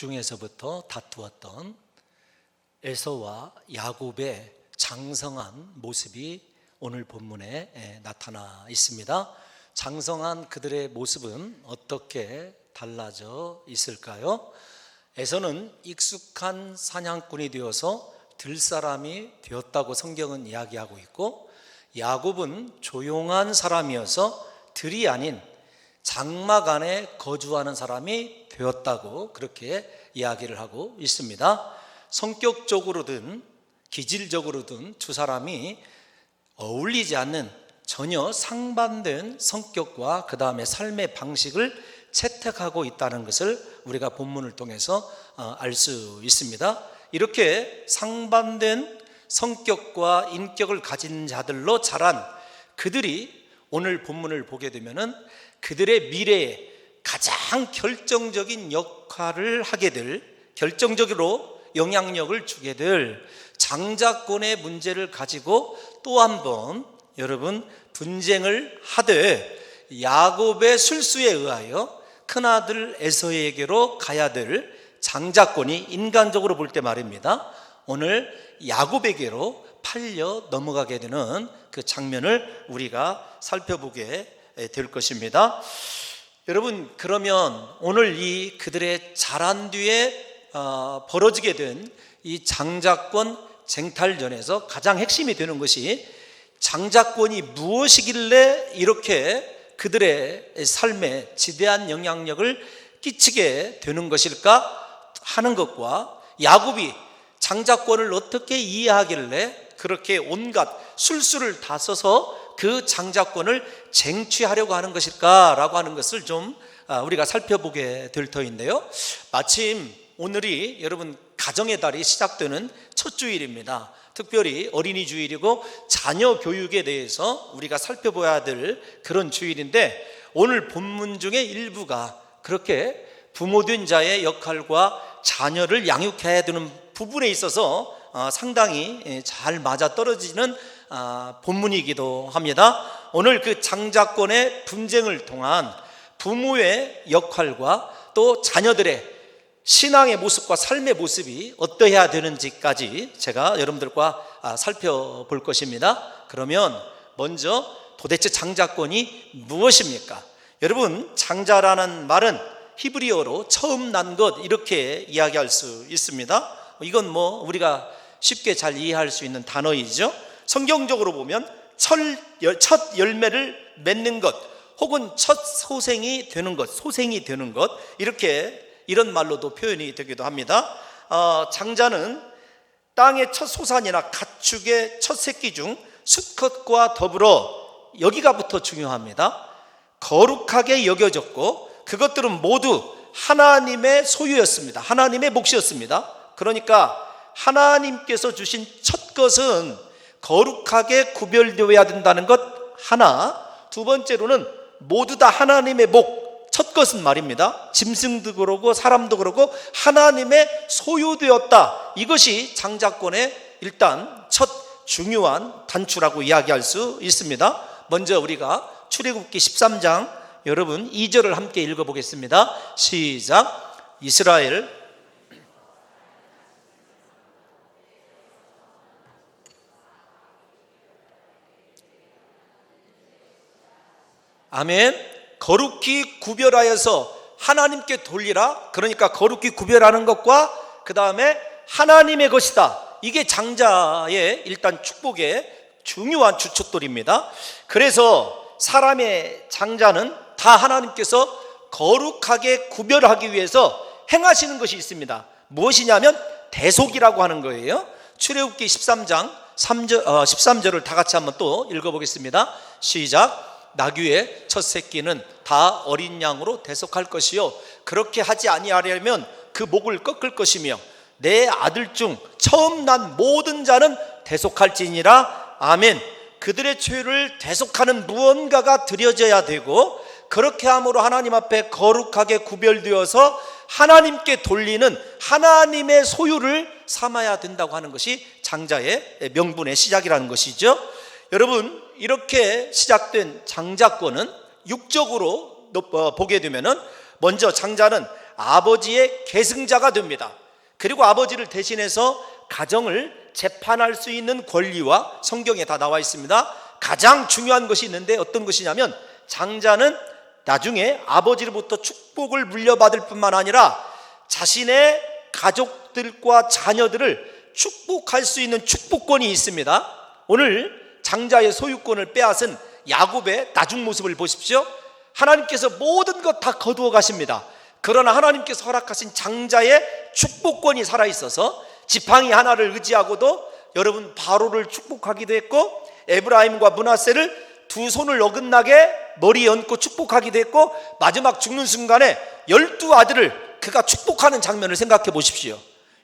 중에서부터 다투었던 에서와 야곱의 장성한 모습이 오늘 본문에 나타나 있습니다. 장성한 그들의 모습은 어떻게 달라져 있을까요? 에서는 익숙한 사냥꾼이 되어서 들사람이 되었다고 성경은 이야기하고 있고, 야곱은 조용한 사람이어서 들이 아닌 장막 안에 거주하는 사람이 되었다고 그렇게 이야기를 하고 있습니다. 성격적으로든 기질적으로든 두 사람이 어울리지 않는 전혀 상반된 성격과 그 다음에 삶의 방식을 채택하고 있다는 것을 우리가 본문을 통해서 알 수 있습니다. 이렇게 상반된 성격과 인격을 가진 자들로 자란 그들이 오늘 본문을 보게 되면은 그들의 미래에 가장 결정적인 역할을 하게 될, 결정적으로 영향력을 주게 될 장자권의 문제를 가지고 또 한 번 여러분 분쟁을 하되, 야곱의 술수에 의하여 큰아들 에서에게로 가야 될 장자권이 인간적으로 볼 때 말입니다, 오늘 야곱에게로 팔려 넘어가게 되는 그 장면을 우리가 살펴보게 될 것입니다. 여러분, 그러면 오늘 이 그들의 자란 뒤에 벌어지게 된 이 장자권 쟁탈전에서 가장 핵심이 되는 것이 장자권이 무엇이길래 이렇게 그들의 삶에 지대한 영향력을 끼치게 되는 것일까 하는 것과, 야곱이 장자권을 어떻게 이해하길래 그렇게 온갖 술수를 다 써서 그 장자권을 쟁취하려고 하는 것일까라고 하는 것을 좀 우리가 살펴보게 될 터인데요, 마침 오늘이 여러분 가정의 달이 시작되는 첫 주일입니다. 특별히 어린이 주일이고 자녀 교육에 대해서 우리가 살펴봐야 될 그런 주일인데, 오늘 본문 중에 일부가 그렇게 부모된 자의 역할과 자녀를 양육해야 되는 부분에 있어서 상당히 잘 맞아떨어지는 본문이기도 합니다. 오늘 그 장자권의 분쟁을 통한 부모의 역할과 또 자녀들의 신앙의 모습과 삶의 모습이 어떠해야 되는지까지 제가 여러분들과 살펴볼 것입니다. 그러면 먼저 도대체 장자권이 무엇입니까? 여러분, 장자라는 말은 히브리어로 처음 난 것 이렇게 이야기할 수 있습니다. 이건 뭐 우리가 쉽게 잘 이해할 수 있는 단어이죠. 성경적으로 보면 첫 열매를 맺는 것, 혹은 첫 소생이 되는 것, 소생이 되는 것, 이런 말로도 표현이 되기도 합니다. 장자는 땅의 첫 소산이나 가축의 첫 새끼 중 수컷과 더불어, 여기가부터 중요합니다, 거룩하게 여겨졌고 그것들은 모두 하나님의 소유였습니다. 하나님의 몫이었습니다. 그러니까 하나님께서 주신 첫 것은 거룩하게 구별되어야 된다는 것 하나, 두 번째로는 모두 다 하나님의 목, 첫 것은 말입니다, 짐승도 그러고 사람도 그러고 하나님의 소유되었다. 이것이 장자권의 일단 첫 중요한 단추라고 이야기할 수 있습니다. 먼저 우리가 출애굽기 13장 여러분 2절을 함께 읽어보겠습니다. 시작. 이스라엘 아멘. 거룩히 구별하여서 하나님께 돌리라. 그러니까 거룩히 구별하는 것과 그 다음에 하나님의 것이다. 이게 장자의 일단 축복의 중요한 주춧돌입니다. 그래서 사람의 장자는 다 하나님께서 거룩하게 구별하기 위해서 행하시는 것이 있습니다. 무엇이냐면 대속이라고 하는 거예요. 출애굽기 13장 13절을 다 같이 한번 또 읽어보겠습니다. 시작. 나귀의 첫 새끼는 다 어린 양으로 대속할 것이요, 그렇게 하지 아니하려면 그 목을 꺾을 것이며 내 아들 중 처음 난 모든 자는 대속할지니라. 아멘. 그들의 죄를 대속하는 무언가가 드려져야 되고, 그렇게 함으로 하나님 앞에 거룩하게 구별되어서 하나님께 돌리는 하나님의 소유를 삼아야 된다고 하는 것이 장자의 명분의 시작이라는 것이죠. 여러분, 이렇게 시작된 장자권은 육적으로 보게 되면은 먼저 장자는 아버지의 계승자가 됩니다. 그리고 아버지를 대신해서 가정을 재판할 수 있는 권리와 성경에 다 나와 있습니다. 가장 중요한 것이 있는데 어떤 것이냐면 장자는 나중에 아버지로부터 축복을 물려받을 뿐만 아니라 자신의 가족들과 자녀들을 축복할 수 있는 축복권이 있습니다. 오늘 장자의 소유권을 빼앗은 야곱의 나중 모습을 보십시오. 하나님께서 모든 것 다 거두어 가십니다. 그러나 하나님께서 허락하신 장자의 축복권이 살아있어서 지팡이 하나를 의지하고도 여러분 바로를 축복하기도 했고, 에브라임과 므낫세를 두 손을 어긋나게 머리에 얹고 축복하기도 했고, 마지막 죽는 순간에 12아들을 그가 축복하는 장면을 생각해 보십시오.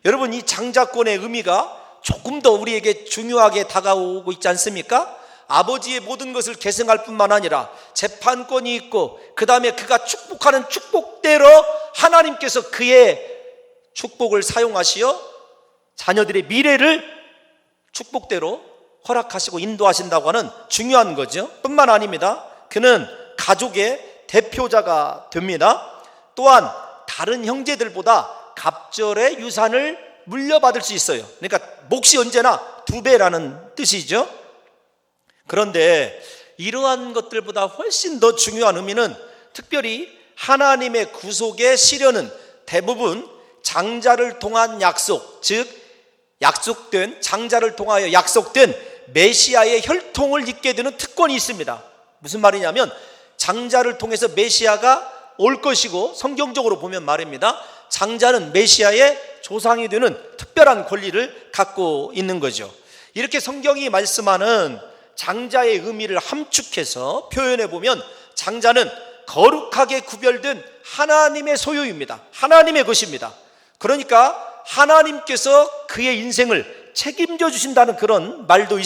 여러분, 이 장자권의 의미가 조금 더 우리에게 중요하게 다가오고 있지 않습니까? 아버지의 모든 것을 계승할 뿐만 아니라 재판권이 있고, 그 다음에 그가 축복하는 축복대로 하나님께서 그의 축복을 사용하시어 자녀들의 미래를 축복대로 허락하시고 인도하신다고 하는 중요한 거죠. 뿐만 아닙니다. 그는 가족의 대표자가 됩니다. 또한 다른 형제들보다 갑절의 유산을 물려받을 수 있어요. 그러니까 몫이 언제나 2배라는 뜻이죠. 그런데 이러한 것들보다 훨씬 더 중요한 의미는, 특별히 하나님의 구속의 시련은 대부분 장자를 통한 약속, 즉 약속된, 장자를 통하여 약속된 메시아의 혈통을 잇게 되는 특권이 있습니다. 무슨 말이냐면 장자를 통해서 메시아가 올 것이고, 성경적으로 보면 말입니다, 장자는 메시아의 조상이 되는 특별한 권리를 갖고 있는 거죠. 이렇게 성경이 말씀하는 장자의 의미를 함축해서 표현해 보면, 장자는 거룩하게 구별된 하나님의 소유입니다. 하나님의 것입니다. 그러니까 하나님께서 그의 인생을 책임져 주신다는 그런 말도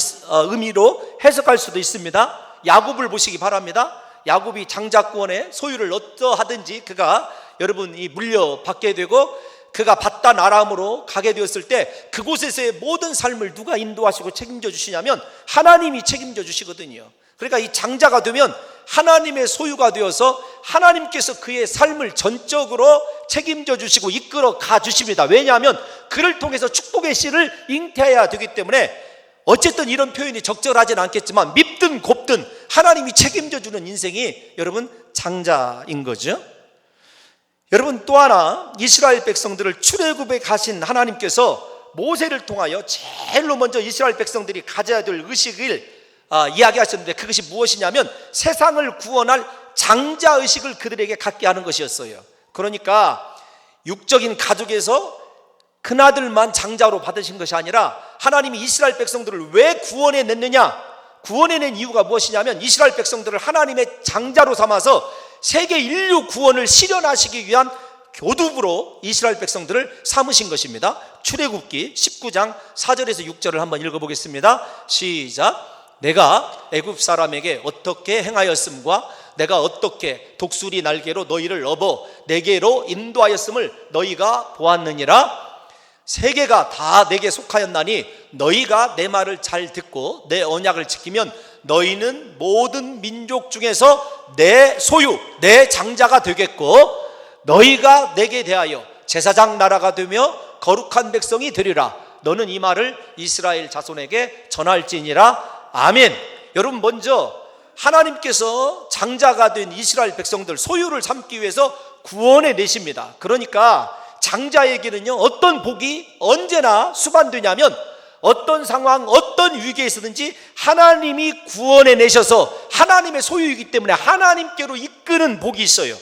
의미로 해석할 수도 있습니다. 야곱을 보시기 바랍니다. 야곱이 장자권의 소유를 어떠하든지 그가 여러분이 물려받게 되고, 그가 바단 아람으로 가게 되었을 때 그곳에서의 모든 삶을 누가 인도하시고 책임져 주시냐면 하나님이 책임져 주시거든요. 그러니까 이 장자가 되면 하나님의 소유가 되어서 하나님께서 그의 삶을 전적으로 책임져 주시고 이끌어 가 주십니다. 왜냐하면 그를 통해서 축복의 씨를 잉태해야 되기 때문에, 어쨌든 이런 표현이 적절하진 않겠지만 밉든 곱든 하나님이 책임져 주는 인생이 여러분 장자인 거죠. 여러분, 또 하나 이스라엘 백성들을 출애굽에 가신 하나님께서 모세를 통하여 제일로 먼저 이스라엘 백성들이 가져야 될 의식을 이야기하셨는데, 그것이 무엇이냐면 세상을 구원할 장자의식을 그들에게 갖게 하는 것이었어요. 그러니까 육적인 가족에서 큰아들만 장자로 받으신 것이 아니라 하나님이 이스라엘 백성들을 왜 구원해냈느냐, 구원해낸 이유가 무엇이냐면 이스라엘 백성들을 하나님의 장자로 삼아서 세계 인류 구원을 실현하시기 위한 교두부로 이스라엘 백성들을 삼으신 것입니다. 출애굽기 19장 4절에서 6절을 한번 읽어보겠습니다. 시작. 내가 애굽 사람에게 어떻게 행하였음과 내가 어떻게 독수리 날개로 너희를 업어 내게로 인도하였음을 너희가 보았느니라. 세계가 다 내게 속하였나니 너희가 내 말을 잘 듣고 내 언약을 지키면 너희는 모든 민족 중에서 내 소유, 내 장자가 되겠고, 너희가 내게 대하여 제사장 나라가 되며 거룩한 백성이 되리라. 너는 이 말을 이스라엘 자손에게 전할지니라. 아멘. 여러분, 먼저 하나님께서 장자가 된 이스라엘 백성들 소유를 삼기 위해서 구원해 내십니다. 그러니까 장자에게는요, 어떤 복이 언제나 수반되냐면 어떤 상황, 어떤 위기에 있었든지 하나님이 구원해 내셔서 하나님의 소유이기 때문에 하나님께로 이끄는 복이 있어요.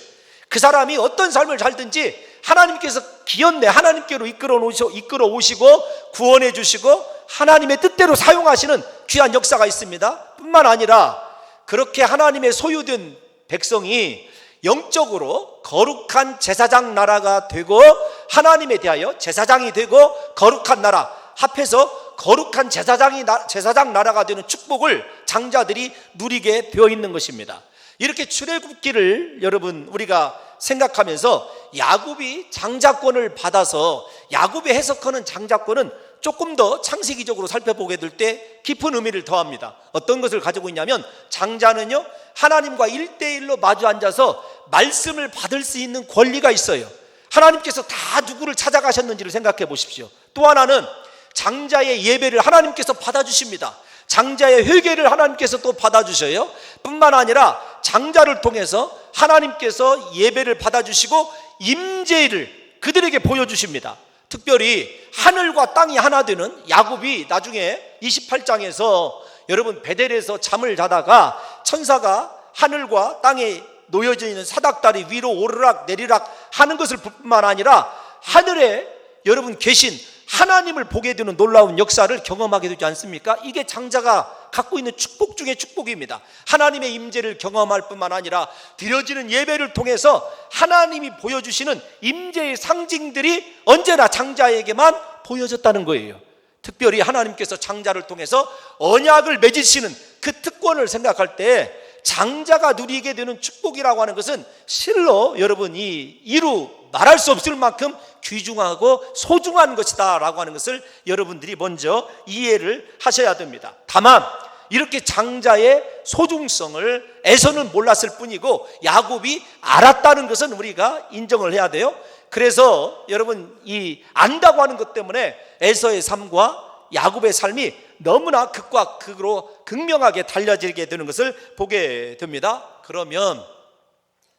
그 사람이 어떤 삶을 살든지 하나님께서 기었네 하나님께로 이끌어 오시고 구원해 주시고 하나님의 뜻대로 사용하시는 귀한 역사가 있습니다. 뿐만 아니라 그렇게 하나님의 소유된 백성이 영적으로 거룩한 제사장 나라가 되고, 하나님에 대하여 제사장이 되고 거룩한 나라, 합해서 거룩한 제사장 나라가 되는 축복을 장자들이 누리게 되어 있는 것입니다. 이렇게 출애굽기를 여러분 우리가 생각하면서 야곱이 장자권을 받아서 야곱이 해석하는 장자권은 조금 더 창세기적으로 살펴보게 될 때 깊은 의미를 더합니다. 어떤 것을 가지고 있냐면, 장자는요 하나님과 1대1로 마주 앉아서 말씀을 받을 수 있는 권리가 있어요. 하나님께서 다 누구를 찾아가셨는지를 생각해 보십시오. 또 하나는 장자의 예배를 하나님께서 받아주십니다. 장자의 회개를 하나님께서 또 받아주셔요. 뿐만 아니라 장자를 통해서 하나님께서 예배를 받아주시고 임재를 그들에게 보여주십니다. 특별히 하늘과 땅이 하나 되는 야곱이 나중에 28장에서 여러분 베델에서 잠을 자다가 천사가 하늘과 땅에 놓여져 있는 사닥다리 위로 오르락 내리락 하는 것을 뿐만 아니라 하늘에 여러분 계신 하나님을 보게 되는 놀라운 역사를 경험하게 되지 않습니까? 이게 장자가 갖고 있는 축복 중에 축복입니다. 하나님의 임재를 경험할 뿐만 아니라 드려지는 예배를 통해서 하나님이 보여주시는 임재의 상징들이 언제나 장자에게만 보여졌다는 거예요. 특별히 하나님께서 장자를 통해서 언약을 맺으시는 그 특권을 생각할 때 장자가 누리게 되는 축복이라고 하는 것은 실로 여러분이 이루 말할 수 없을 만큼 귀중하고 소중한 것이다 라고 하는 것을 여러분들이 먼저 이해를 하셔야 됩니다. 다만 이렇게 장자의 소중성을 에서는 몰랐을 뿐이고 야곱이 알았다는 것은 우리가 인정을 해야 돼요. 그래서 여러분 이 안다고 하는 것 때문에 에서의 삶과 야곱의 삶이 너무나 극과 극으로 극명하게 달라지게 되는 것을 보게 됩니다. 그러면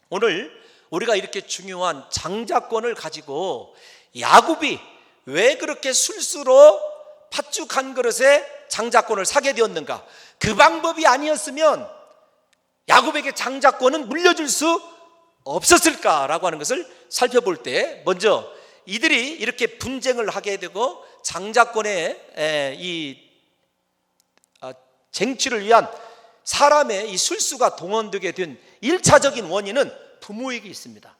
오늘 우리가 이렇게 중요한 장자권을 가지고 야곱이 왜 그렇게 술수로 팥죽 한 그릇에 장자권을 사게 되었는가? 그 방법이 아니었으면 야곱에게 장자권은 물려줄 수 없었을까라고 하는 것을 살펴볼 때 먼저 이들이 이렇게 분쟁을 하게 되고 장자권의 이 쟁취를 위한 사람의 이 술수가 동원되게 된 1차적인 원인은 부모에게 있습니다.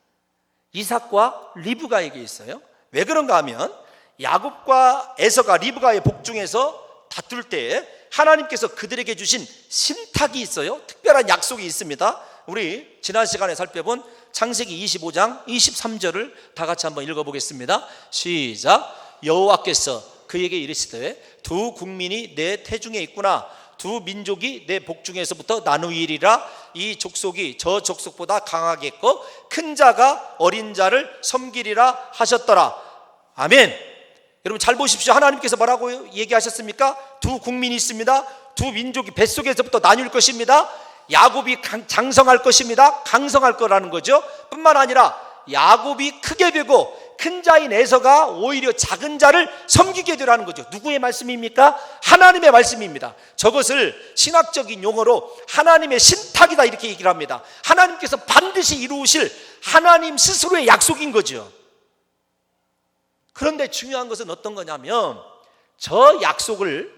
이삭과 리브가에게 있어요. 왜 그런가 하면 야곱과 에서가 리브가의 복중에서 다툴 때 하나님께서 그들에게 주신 신탁이 있어요. 특별한 약속이 있습니다. 우리 지난 시간에 살펴본 창세기 25장 23절을 다 같이 한번 읽어보겠습니다. 시작. 여호와께서 그에게 이르시되 두 국민이 내 태중에 있구나. 두 민족이 내 복중에서부터 나누이리라. 이 족속이 저 족속보다 강하겠고 큰 자가 어린 자를 섬기리라 하셨더라. 아멘. 여러분 잘 보십시오. 하나님께서 뭐라고 얘기하셨습니까? 두 국민이 있습니다. 두 민족이 뱃속에서부터 나뉠 것입니다. 야곱이 장성할 것입니다. 강성할 거라는 거죠. 뿐만 아니라 야곱이 크게 되고 큰 자인 에서가 오히려 작은 자를 섬기게 되라는 거죠. 누구의 말씀입니까? 하나님의 말씀입니다. 저것을 신학적인 용어로 하나님의 신탁이다 이렇게 얘기를 합니다. 하나님께서 반드시 이루실 하나님 스스로의 약속인 거죠. 그런데 중요한 것은 어떤 거냐면 저 약속을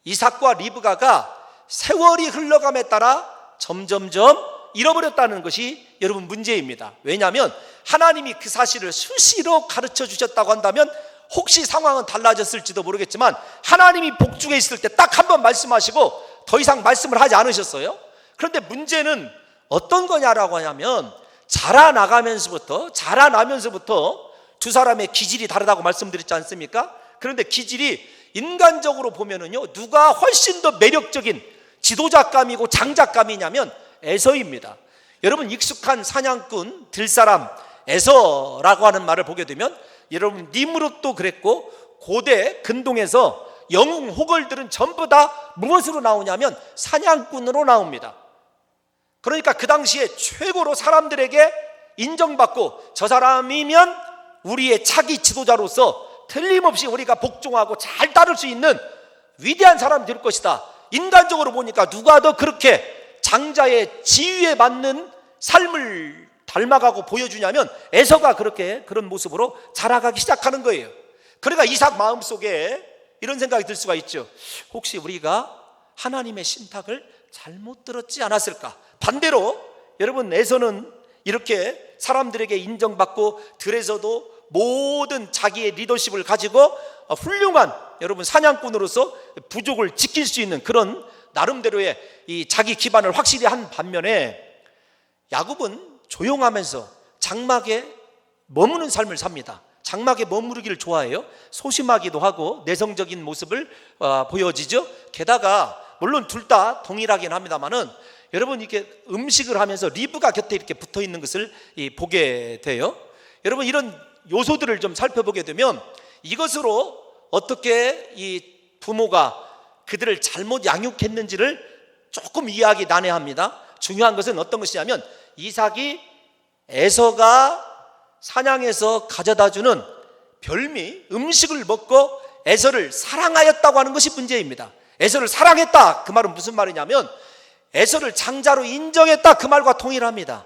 이삭과 리브가가 세월이 흘러감에 따라 점점점 잃어버렸다는 것이 여러분 문제입니다. 왜냐하면 하나님이 그 사실을 수시로 가르쳐 주셨다고 한다면 혹시 상황은 달라졌을지도 모르겠지만 하나님이 복중에 있을 때 딱 한 번 말씀하시고 더 이상 말씀을 하지 않으셨어요. 그런데 문제는 어떤 거냐라고 하냐면 자라나면서부터 두 사람의 기질이 다르다고 말씀드렸지 않습니까? 그런데 기질이 인간적으로 보면은요 누가 훨씬 더 매력적인 지도자감이고 장자감이냐면 에서입니다. 여러분 익숙한 사냥꾼 들사람 에서라고 하는 말을 보게 되면 여러분 니므롯도 그랬고 고대 근동에서 영웅 호걸들은 전부 다 무엇으로 나오냐면 사냥꾼으로 나옵니다. 그러니까 그 당시에 최고로 사람들에게 인정받고 저 사람이면 우리의 차기 지도자로서 틀림없이 우리가 복종하고 잘 따를 수 있는 위대한 사람이 될 것이다. 인간적으로 보니까 누가 더 그렇게 장자의 지위에 맞는 삶을 닮아가고 보여주냐면 에서가 그렇게 그런 모습으로 자라가기 시작하는 거예요. 그러니까 이삭 마음속에 이런 생각이 들 수가 있죠. 혹시 우리가 하나님의 신탁을 잘못 들었지 않았을까? 반대로 여러분 에서는 이렇게 사람들에게 인정받고 들에서도 모든 자기의 리더십을 가지고 훌륭한 여러분 사냥꾼으로서 부족을 지킬 수 있는 그런 나름대로의 이 자기 기반을 확실히 한 반면에 야곱은 조용하면서 장막에 머무는 삶을 삽니다. 장막에 머무르기를 좋아해요. 소심하기도 하고 내성적인 모습을 보여지죠. 게다가 물론 둘 다 동일하긴 합니다만은 여러분 이렇게 음식을 하면서 리브가 곁에 이렇게 붙어 있는 것을 보게 돼요. 여러분, 이런 요소들을 좀 살펴보게 되면 이것으로 어떻게 이 부모가 그들을 잘못 양육했는지를 조금 이해하기 난해합니다. 중요한 것은 어떤 것이냐면 이삭이 에서가 사냥해서 가져다주는 별미 음식을 먹고 에서를 사랑하였다고 하는 것이 문제입니다. 에서를 사랑했다, 그 말은 무슨 말이냐면 에서를 장자로 인정했다, 그 말과 동일합니다.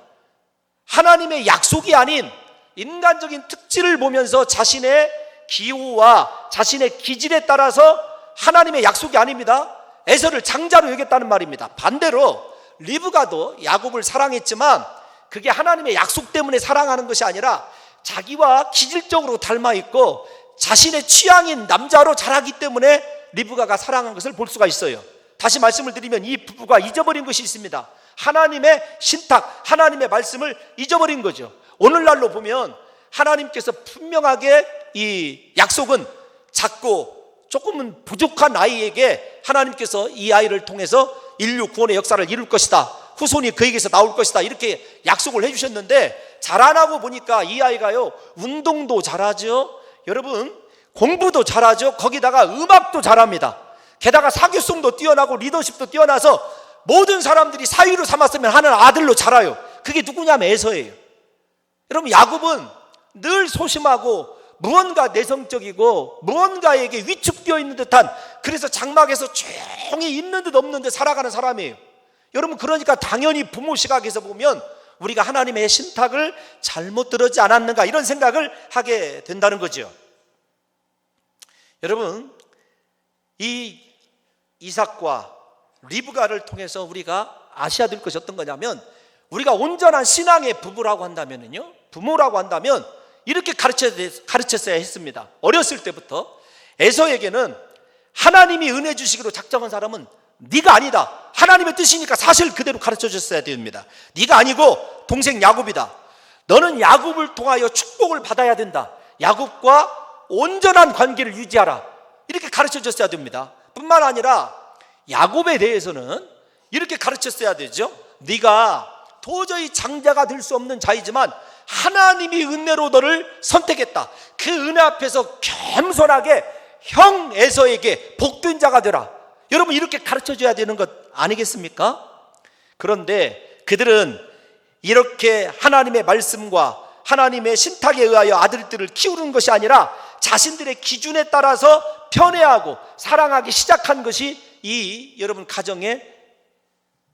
하나님의 약속이 아닌 인간적인 특질을 보면서 자신의 기호와 자신의 기질에 따라서 하나님의 약속이 아닙니다. 에서를 장자로 여겼다는 말입니다. 반대로 리브가도 야곱을 사랑했지만 그게 하나님의 약속 때문에 사랑하는 것이 아니라 자기와 기질적으로 닮아 있고 자신의 취향인 남자로 자라기 때문에 리브가가 사랑한 것을 볼 수가 있어요. 다시 말씀을 드리면 이 부부가 잊어버린 것이 있습니다. 하나님의 신탁, 하나님의 말씀을 잊어버린 거죠. 오늘날로 보면 하나님께서 분명하게 이 약속은 작고 조금은 부족한 아이에게 하나님께서 이 아이를 통해서 인류 구원의 역사를 이룰 것이다, 후손이 그에게서 나올 것이다, 이렇게 약속을 해주셨는데 자라나고 보니까 이 아이가요, 운동도 잘하죠, 여러분 공부도 잘하죠, 거기다가 음악도 잘합니다. 게다가 사교성도 뛰어나고 리더십도 뛰어나서 모든 사람들이 사위로 삼았으면 하는 아들로 자라요. 그게 누구냐면 에서예요. 여러분, 야곱은 늘 소심하고 무언가 내성적이고 무언가에게 위축되어 있는 듯한, 그래서 장막에서 조용히 있는 듯 없는 듯 살아가는 사람이에요. 여러분, 그러니까 당연히 부모 시각에서 보면 우리가 하나님의 신탁을 잘못 들었지 않았는가, 이런 생각을 하게 된다는 거죠. 여러분, 이 이삭과 리브가를 통해서 우리가 아셔야 될 것이 어떤 거냐면, 우리가 온전한 신앙의 부부라고 한다면요, 부모라고 한다면 이렇게 가르쳤어야 했습니다. 어렸을 때부터 에서에게는 하나님이 은혜 주시기로 작정한 사람은 네가 아니다, 하나님의 뜻이니까 사실 그대로 가르쳐 줬어야 됩니다. 네가 아니고 동생 야곱이다, 너는 야곱을 통하여 축복을 받아야 된다, 야곱과 온전한 관계를 유지하라, 이렇게 가르쳐 줬어야 됩니다. 뿐만 아니라 야곱에 대해서는 이렇게 가르쳤어야 되죠. 네가 도저히 장자가 될 수 없는 자이지만 하나님이 은혜로 너를 선택했다, 그 은혜 앞에서 겸손하게 형 에서에게 복된 자가 되라, 여러분 이렇게 가르쳐줘야 되는 것 아니겠습니까? 그런데 그들은 이렇게 하나님의 말씀과 하나님의 신탁에 의하여 아들들을 키우는 것이 아니라 자신들의 기준에 따라서 편애하고 사랑하기 시작한 것이 이 여러분 가정의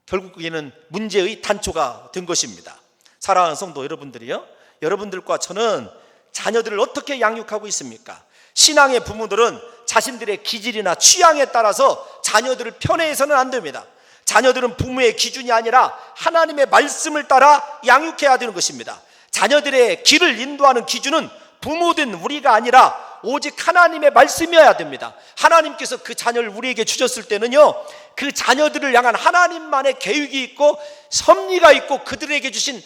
결국에는 문제의 단초가 된 것입니다. 사랑하는 성도 여러분들이요, 여러분들과 저는 자녀들을 어떻게 양육하고 있습니까? 신앙의 부모들은 자신들의 기질이나 취향에 따라서 자녀들을 편애해서는 안 됩니다. 자녀들은 부모의 기준이 아니라 하나님의 말씀을 따라 양육해야 되는 것입니다. 자녀들의 길을 인도하는 기준은 부모된 우리가 아니라 오직 하나님의 말씀이어야 됩니다. 하나님께서 그 자녀를 우리에게 주셨을 때는요, 그 자녀들을 향한 하나님만의 계획이 있고 섭리가 있고 그들에게 주신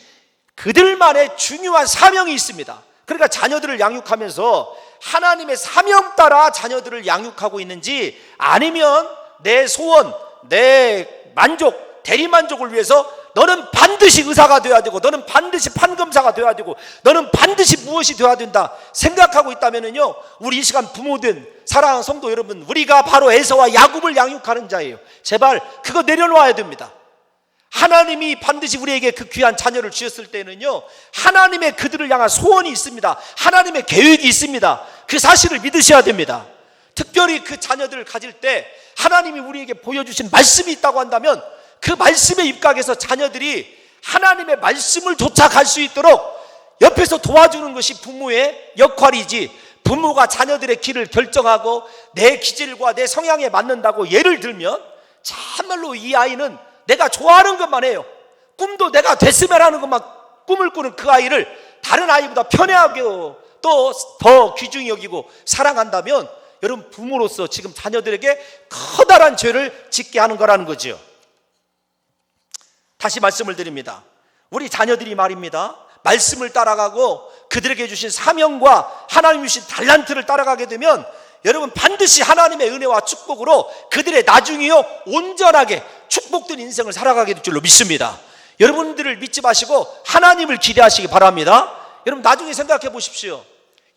그들만의 중요한 사명이 있습니다. 그러니까 자녀들을 양육하면서 하나님의 사명 따라 자녀들을 양육하고 있는지, 아니면 내 소원, 내 만족, 대리만족을 위해서 너는 반드시 의사가 되어야 되고 너는 반드시 판검사가 되어야 되고 너는 반드시 무엇이 되어야 된다 생각하고 있다면요, 우리 이 시간 부모된 사랑하는 성도 여러분, 우리가 바로 에서와 야곱을 양육하는 자예요. 제발 그거 내려놓아야 됩니다. 하나님이 반드시 우리에게 그 귀한 자녀를 주셨을 때는요, 하나님의 그들을 향한 소원이 있습니다. 하나님의 계획이 있습니다. 그 사실을 믿으셔야 됩니다. 특별히 그 자녀들을 가질 때 하나님이 우리에게 보여주신 말씀이 있다고 한다면 그 말씀에 입각해서 자녀들이 하나님의 말씀을 쫓아갈 수 있도록 옆에서 도와주는 것이 부모의 역할이지, 부모가 자녀들의 길을 결정하고 내 기질과 내 성향에 맞는다고 예를 들면 참말로 이 아이는 내가 좋아하는 것만 해요, 꿈도 내가 됐으면 하는 것만 꿈을 꾸는 그 아이를 다른 아이보다 편애하고 또 더 귀중히 여기고 사랑한다면 여러분, 부모로서 지금 자녀들에게 커다란 죄를 짓게 하는 거라는 거죠. 다시 말씀을 드립니다. 우리 자녀들이 말입니다, 말씀을 따라가고 그들에게 주신 사명과 하나님이 주신 달란트를 따라가게 되면 여러분 반드시 하나님의 은혜와 축복으로 그들의 나중이요 온전하게 축복된 인생을 살아가게 될 줄로 믿습니다. 여러분들을 믿지 마시고 하나님을 기대하시기 바랍니다. 여러분 나중에 생각해 보십시오.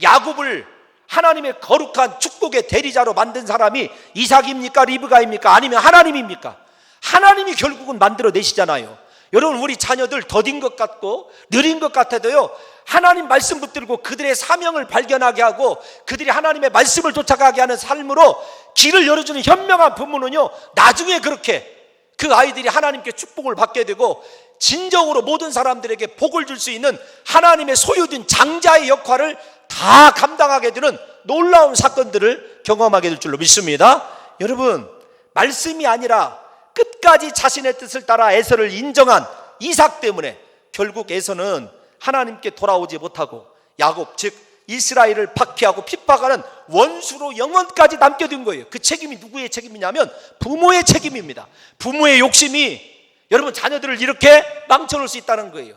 야곱을 하나님의 거룩한 축복의 대리자로 만든 사람이 이삭입니까? 리브가입니까? 아니면 하나님입니까? 하나님이 결국은 만들어내시잖아요. 여러분 우리 자녀들 더딘 것 같고 느린 것 같아도요, 하나님 말씀 붙들고 그들의 사명을 발견하게 하고 그들이 하나님의 말씀을 쫓아가게 하는 삶으로 길을 열어주는 현명한 부모는요, 나중에 그렇게 그 아이들이 하나님께 축복을 받게 되고 진정으로 모든 사람들에게 복을 줄 수 있는 하나님의 소유된 장자의 역할을 다 감당하게 되는 놀라운 사건들을 경험하게 될 줄로 믿습니다. 여러분, 말씀이 아니라 끝까지 자신의 뜻을 따라 에서를 인정한 이삭 때문에 결국 에서는 하나님께 돌아오지 못하고 야곱, 즉 이스라엘을 박해하고 핍박하는 원수로 영원까지 남겨둔 거예요. 그 책임이 누구의 책임이냐면 부모의 책임입니다. 부모의 욕심이 여러분 자녀들을 이렇게 망쳐놓을 수 있다는 거예요.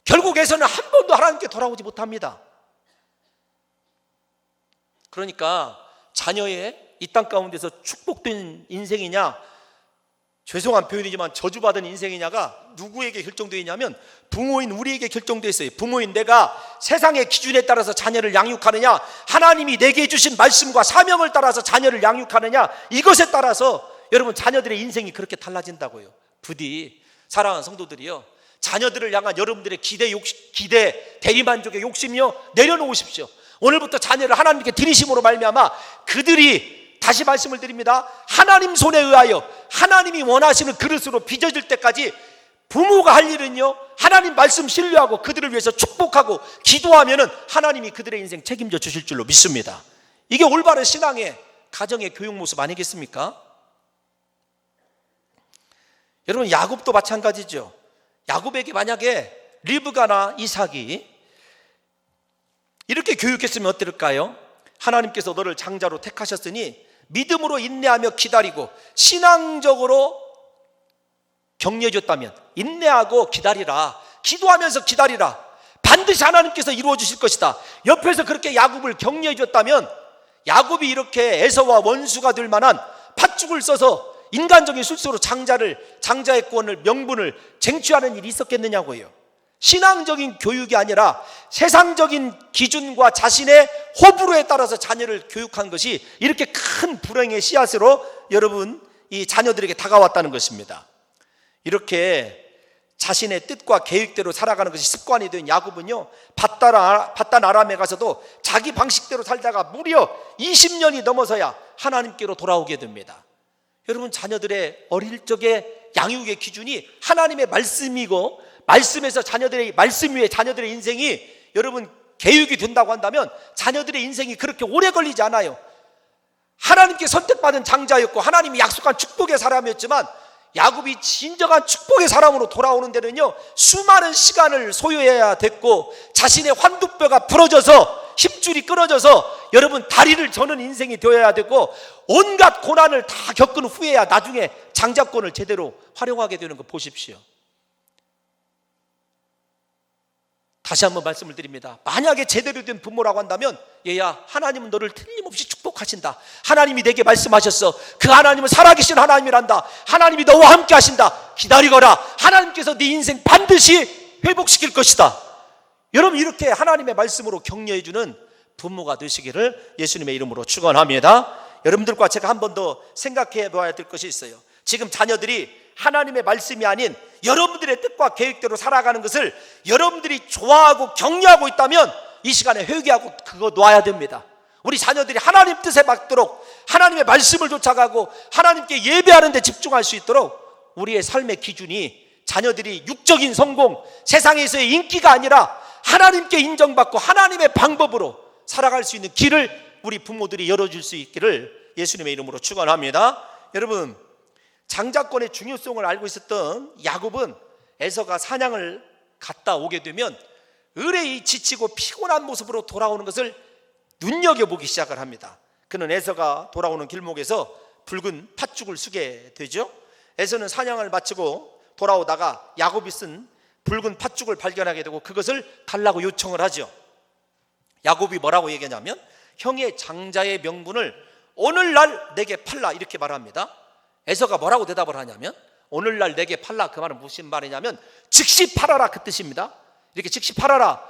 결국에서는 한 번도 하나님께 돌아오지 못합니다. 그러니까 자녀의 이 땅 가운데서 축복된 인생이냐, 죄송한 표현이지만 저주받은 인생이냐가 누구에게 결정되어 있냐면 부모인 우리에게 결정되어 있어요. 부모인 내가 세상의 기준에 따라서 자녀를 양육하느냐, 하나님이 내게 주신 말씀과 사명을 따라서 자녀를 양육하느냐, 이것에 따라서 여러분 자녀들의 인생이 그렇게 달라진다고요. 부디 사랑하는 성도들이요, 자녀들을 향한 여러분들의 기대, 대리만족의 욕심이요 내려놓으십시오. 오늘부터 자녀를 하나님께 드리심으로 말미암아 그들이, 다시 말씀을 드립니다, 하나님 손에 의하여 하나님이 원하시는 그릇으로 빚어질 때까지 부모가 할 일은요, 하나님 말씀 신뢰하고 그들을 위해서 축복하고 기도하면은 하나님이 그들의 인생 책임져 주실 줄로 믿습니다. 이게 올바른 신앙의 가정의 교육 모습 아니겠습니까? 여러분 야곱도 마찬가지죠. 야곱에게 만약에 리브가나 이삭이 이렇게 교육했으면 어떨까요? 하나님께서 너를 장자로 택하셨으니 믿음으로 인내하며 기다리고 신앙적으로 격려해줬다면 인내하고 기다리라, 기도하면서 기다리라, 반드시 하나님께서 이루어 주실 것이다. 옆에서 그렇게 야곱을 격려해줬다면 야곱이 이렇게 에서와 원수가 될 만한 팥죽을 써서 인간적인 술수로 장자의 권을, 명분을 쟁취하는 일이 있었겠느냐고요. 신앙적인 교육이 아니라 세상적인 기준과 자신의 호불호에 따라서 자녀를 교육한 것이 이렇게 큰 불행의 씨앗으로 여러분 이 자녀들에게 다가왔다는 것입니다. 이렇게 자신의 뜻과 계획대로 살아가는 것이 습관이 된 야곱은요, 바단 아람에 가서도 자기 방식대로 살다가 무려 20년이 넘어서야 하나님께로 돌아오게 됩니다. 여러분 자녀들의 어릴 적의 양육의 기준이 하나님의 말씀이고, 말씀에서 말씀 위에 자녀들의 인생이 여러분 계육이 된다고 한다면 자녀들의 인생이 그렇게 오래 걸리지 않아요. 하나님께 선택받은 장자였고 하나님이 약속한 축복의 사람이었지만 야곱이 진정한 축복의 사람으로 돌아오는 데는요, 수많은 시간을 소요해야 됐고 자신의 환두뼈가 부러져서 힘줄이 끊어져서 여러분 다리를 저는 인생이 되어야 되고 온갖 고난을 다 겪은 후에야 나중에 장자권을 제대로 활용하게 되는 거 보십시오. 다시 한번 말씀을 드립니다. 만약에 제대로 된 부모라고 한다면 얘야, 하나님은 너를 틀림없이 축복하신다. 하나님이 내게 말씀하셨어. 그 하나님은 살아계신 하나님이란다. 하나님이 너와 함께 하신다. 기다리거라. 하나님께서 네 인생 반드시 회복시킬 것이다. 여러분 이렇게 하나님의 말씀으로 격려해주는 부모가 되시기를 예수님의 이름으로 축원합니다. 여러분들과 제가 한 번 더 생각해 봐야 될 것이 있어요. 지금 자녀들이 하나님의 말씀이 아닌 여러분들의 뜻과 계획대로 살아가는 것을 여러분들이 좋아하고 격려하고 있다면 이 시간에 회개하고 그거 놔야 됩니다. 우리 자녀들이 하나님 뜻에 맞도록 하나님의 말씀을 쫓아가고 하나님께 예배하는 데 집중할 수 있도록 우리의 삶의 기준이 자녀들이 육적인 성공, 세상에서의 인기가 아니라 하나님께 인정받고 하나님의 방법으로 살아갈 수 있는 길을 우리 부모들이 열어줄 수 있기를 예수님의 이름으로 축원합니다. 여러분 장자권의 중요성을 알고 있었던 야곱은 에서가 사냥을 갔다 오게 되면 의뢰이 지치고 피곤한 모습으로 돌아오는 것을 눈여겨보기 시작을 합니다. 그는 에서가 돌아오는 길목에서 붉은 팥죽을 쓰게 되죠. 에서는 사냥을 마치고 돌아오다가 야곱이 쓴 붉은 팥죽을 발견하게 되고 그것을 달라고 요청을 하죠. 야곱이 뭐라고 얘기하냐면 형의 장자의 명분을 오늘날 내게 팔라 이렇게 말합니다. 에서가 뭐라고 대답을 하냐면 오늘날 내게 팔라, 그 말은 무슨 말이냐면 즉시 팔아라 그 뜻입니다. 이렇게 즉시 팔아라.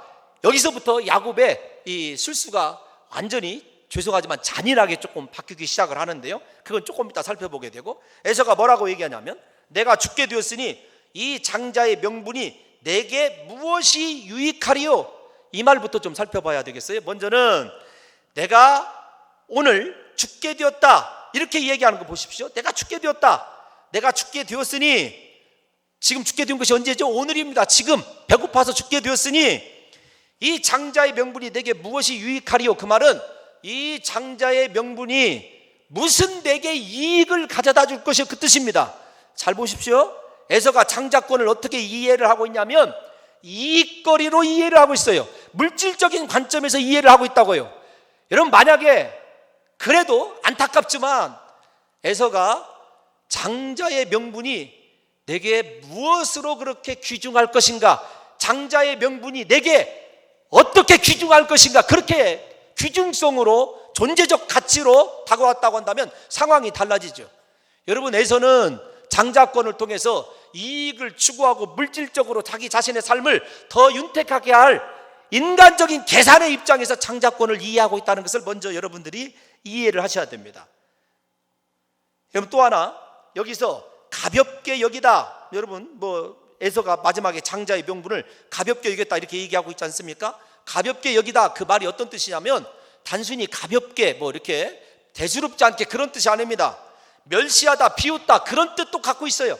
여기서부터 야곱의 이 실수가 완전히, 죄송하지만 잔인하게 조금 바뀌기 시작을 하는데요, 그건 조금 이따 살펴보게 되고, 에서가 뭐라고 얘기하냐면 내가 죽게 되었으니 이 장자의 명분이 내게 무엇이 유익하리요? 이 말부터 좀 살펴봐야 되겠어요. 먼저는 내가 오늘 죽게 되었다, 이렇게 얘기하는 거 보십시오. 내가 죽게 되었다, 내가 죽게 되었으니, 지금 죽게 된 것이 언제죠? 오늘입니다. 지금 배고파서 죽게 되었으니 이 장자의 명분이 내게 무엇이 유익하리요? 그 말은 이 장자의 명분이 무슨 내게 이익을 가져다 줄 것이요, 그 뜻입니다. 잘 보십시오. 에서가 장자권을 어떻게 이해를 하고 있냐면 이익거리로 이해를 하고 있어요. 물질적인 관점에서 이해를 하고 있다고요. 여러분, 만약에 그래도 안타깝지만 에서가 장자의 명분이 내게 무엇으로 그렇게 귀중할 것인가, 장자의 명분이 내게 어떻게 귀중할 것인가, 그렇게 귀중성으로, 존재적 가치로 다가왔다고 한다면 상황이 달라지죠. 여러분, 에서는 장자권을 통해서 이익을 추구하고 물질적으로 자기 자신의 삶을 더 윤택하게 할 인간적인 계산의 입장에서 장자권을 이해하고 있다는 것을 먼저 여러분들이 이해를 하셔야 됩니다. 여러분, 또 하나, 여기서 가볍게 여기다, 여러분 에서가 마지막에 장자의 명분을 가볍게 여겼다 이렇게 얘기하고 있지 않습니까? 가볍게 여기다, 그 말이 어떤 뜻이냐면 단순히 가볍게 이렇게 대수롭지 않게, 그런 뜻이 아닙니다. 멸시하다, 비웃다, 그런 뜻도 갖고 있어요.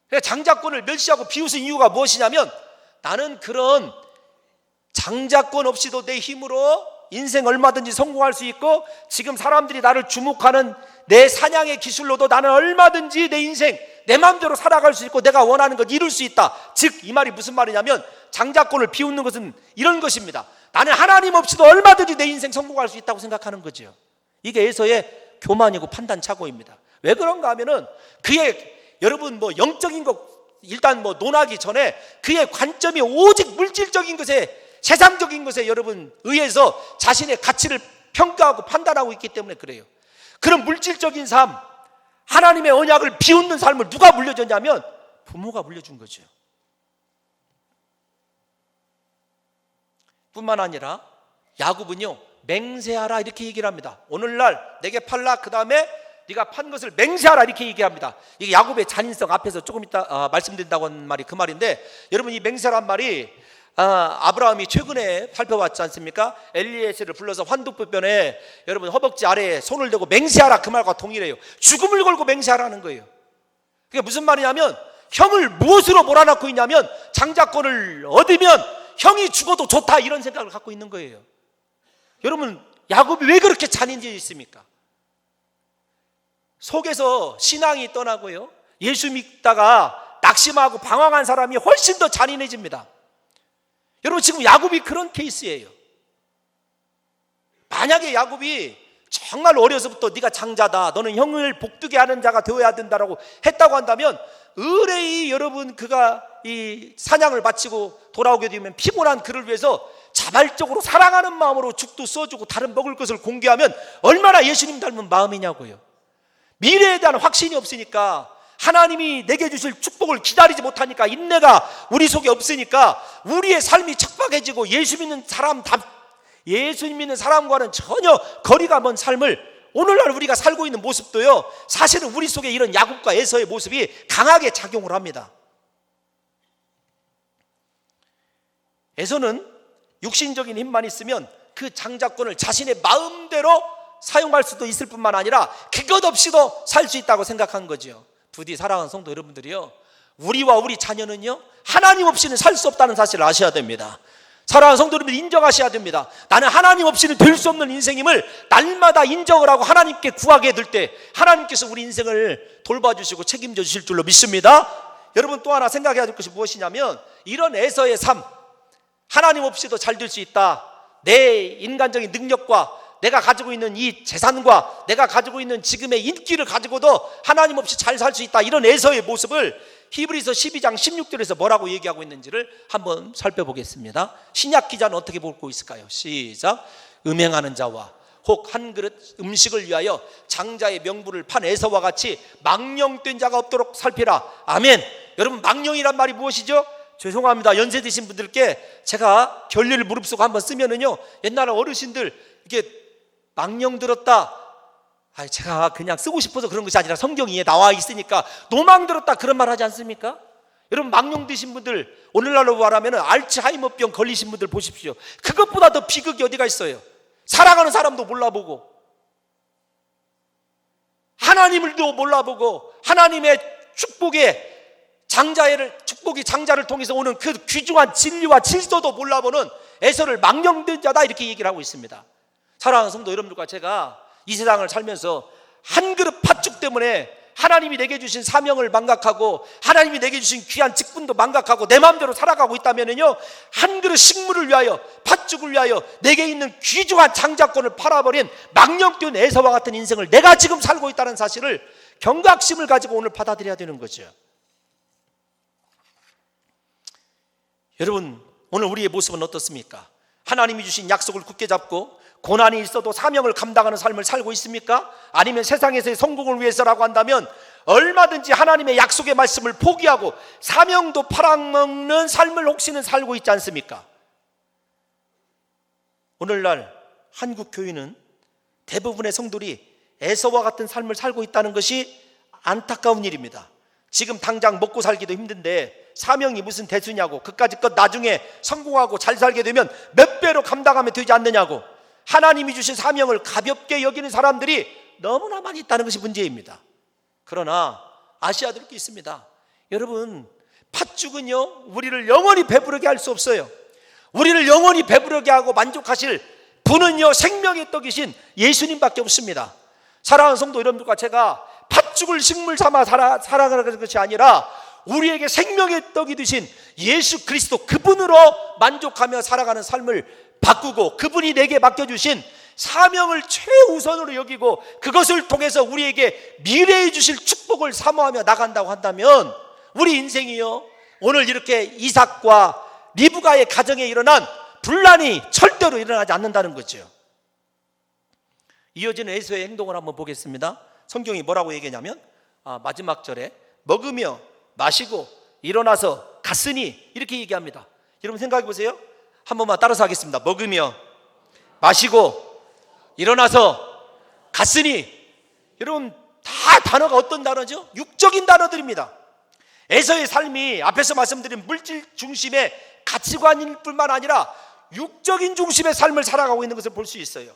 그래서 장자권을 멸시하고 비웃은 이유가 무엇이냐면 나는 그런 장자권 없이도 내 힘으로 인생 얼마든지 성공할 수 있고, 지금 사람들이 나를 주목하는 내 사냥의 기술로도 나는 얼마든지 내 인생 내 마음대로 살아갈 수 있고 내가 원하는 것 이룰 수 있다. 즉, 이 말이 무슨 말이냐면 장자권을 비웃는 것은 이런 것입니다. 나는 하나님 없이도 얼마든지 내 인생 성공할 수 있다고 생각하는 거죠. 이게 에서의 교만이고 판단착오입니다. 왜 그런가 하면은 그의, 여러분 영적인 것 일단 논하기 전에 그의 관점이 오직 물질적인 것에, 세상적인 것에 여러분 의해서 자신의 가치를 평가하고 판단하고 있기 때문에 그래요. 그런 물질적인 삶, 하나님의 언약을 비웃는 삶을 누가 물려줬냐면 부모가 물려준 거죠. 뿐만 아니라 야곱은요, 맹세하라 이렇게 얘기를 합니다. 오늘날 내게 팔라, 그 다음에 네가 판 것을 맹세하라 이렇게 얘기합니다. 이게 야곱의 잔인성, 앞에서 조금 이따 말씀드린다고 한 말이 그 말인데, 여러분 이 맹세란 말이 아브라함이 최근에 살펴봤지 않습니까? 엘리에셀을 불러서 환도표변에 여러분 허벅지 아래에 손을 대고 맹세하라, 그 말과 동일해요. 죽음을 걸고 맹세하라는 거예요. 그게 무슨 말이냐면 형을 무엇으로 몰아넣고 있냐면 장자권을 얻으면 형이 죽어도 좋다, 이런 생각을 갖고 있는 거예요. 여러분, 야곱이 왜 그렇게 잔인되어 있습니까? 속에서 신앙이 떠나고요, 예수 믿다가 낙심하고 방황한 사람이 훨씬 더 잔인해집니다. 여러분, 지금 야곱이 그런 케이스예요. 만약에 야곱이 정말 어려서부터 네가 장자다, 너는 형을 복두게 하는 자가 되어야 된다라고 했다고 한다면 의뢰이 여러분 그가 이 사냥을 마치고 돌아오게 되면 피곤한 그를 위해서 자발적으로 사랑하는 마음으로 죽도 써주고 다른 먹을 것을 공개하면 얼마나 예수님 닮은 마음이냐고요. 미래에 대한 확신이 없으니까, 하나님이 내게 주실 축복을 기다리지 못하니까, 인내가 우리 속에 없으니까 우리의 삶이 척박해지고 예수 믿는 사람과는 전혀 거리가 먼 삶을 오늘날 우리가 살고 있는 모습도요, 사실은 우리 속에 이런 야곱과 에서의 모습이 강하게 작용을 합니다. 에서는 육신적인 힘만 있으면 그 장자권을 자신의 마음대로 사용할 수도 있을 뿐만 아니라 그것 없이도 살 수 있다고 생각한 거죠. 부디 사랑하는 성도 여러분들이요, 우리와 우리 자녀는요 하나님 없이는 살 수 없다는 사실을 아셔야 됩니다. 사랑하는 성도 여러분, 인정하셔야 됩니다. 나는 하나님 없이는 될 수 없는 인생임을 날마다 인정을 하고 하나님께 구하게 될 때 하나님께서 우리 인생을 돌봐주시고 책임져 주실 줄로 믿습니다. 여러분, 또 하나 생각해야 될 것이 무엇이냐면 이런 에서의 삶, 하나님 없이도 잘 될 수 있다, 내 인간적인 능력과 내가 가지고 있는 이 재산과 내가 가지고 있는 지금의 인기를 가지고도 하나님 없이 잘 살 수 있다, 이런 에서의 모습을 히브리서 12장 16절에서 뭐라고 얘기하고 있는지를 한번 살펴보겠습니다. 신약 기자는 어떻게 보고 있을까요? 시작. 음행하는 자와 혹 한 그릇 음식을 위하여 장자의 명분을 판 에서와 같이 망령된 자가 없도록 살피라. 아멘. 여러분, 망령이란 말이 무엇이죠? 죄송합니다. 연세 드신 분들께 제가 결례를 무릅쓰고 한번 쓰면은요, 옛날에 어르신들 이게 망령 들었다, 제가 그냥 쓰고 싶어서 그런 것이 아니라 성경에 나와 있으니까 노망 들었다 그런 말 하지 않습니까? 여러분, 망령 드신 분들, 오늘날로 말하면 알츠하이머병 걸리신 분들 보십시오. 그것보다 더 비극이 어디가 있어요? 살아가는 사람도 몰라보고, 하나님을도 몰라보고, 하나님의 축복이 장자를 통해서 오는 그 귀중한 진리와 질서도 몰라보는 에서를 망령된 자다, 이렇게 얘기를 하고 있습니다. 사랑하는 성도 여러분들과 제가 이 세상을 살면서 한 그릇 팥죽 때문에 하나님이 내게 주신 사명을 망각하고, 하나님이 내게 주신 귀한 직분도 망각하고 내 마음대로 살아가고 있다면요, 한 그릇 식물을 위하여, 팥죽을 위하여 내게 있는 귀중한 장자권을 팔아버린 망령된 에서와 같은 인생을 내가 지금 살고 있다는 사실을 경각심을 가지고 오늘 받아들여야 되는 거죠. 여러분, 오늘 우리의 모습은 어떻습니까? 하나님이 주신 약속을 굳게 잡고 고난이 있어도 사명을 감당하는 삶을 살고 있습니까? 아니면 세상에서의 성공을 위해서라고 한다면 얼마든지 하나님의 약속의 말씀을 포기하고 사명도 팔아먹는 삶을 혹시는 살고 있지 않습니까? 오늘날 한국 교회는 대부분의 성도들이 에서와 같은 삶을 살고 있다는 것이 안타까운 일입니다. 지금 당장 먹고 살기도 힘든데 사명이 무슨 대수냐고, 그까짓 것 나중에 성공하고 잘 살게 되면 몇 배로 감당하면 되지 않느냐고, 하나님이 주신 사명을 가볍게 여기는 사람들이 너무나 많이 있다는 것이 문제입니다. 그러나 아셔야 될 게 있습니다. 여러분, 팥죽은요, 우리를 영원히 배부르게 할 수 없어요. 우리를 영원히 배부르게 하고 만족하실 분은요, 생명의 떡이신 예수님밖에 없습니다. 사랑하는 성도 여러분들과 제가 팥죽을 식물 삼아 살아가는 것이 아니라 우리에게 생명의 떡이 되신 예수 그리스도, 그분으로 만족하며 살아가는 삶을 바꾸고, 그분이 내게 맡겨주신 사명을 최우선으로 여기고 그것을 통해서 우리에게 미래에 주실 축복을 사모하며 나간다고 한다면 우리 인생이요, 오늘 이렇게 이삭과 리브가의 가정에 일어난 분란이 절대로 일어나지 않는다는 거죠. 이어지는 에서의 행동을 한번 보겠습니다. 성경이 뭐라고 얘기하냐면 마지막 절에 먹으며 마시고 일어나서 갔으니, 이렇게 얘기합니다. 여러분 생각해 보세요. 한 번만 따라서 하겠습니다. 먹으며 마시고 일어나서 갔으니. 여러분, 다 단어가 어떤 단어죠? 육적인 단어들입니다. 에서의 삶이 앞에서 말씀드린 물질 중심의 가치관일 뿐만 아니라 육적인 중심의 삶을 살아가고 있는 것을 볼 수 있어요.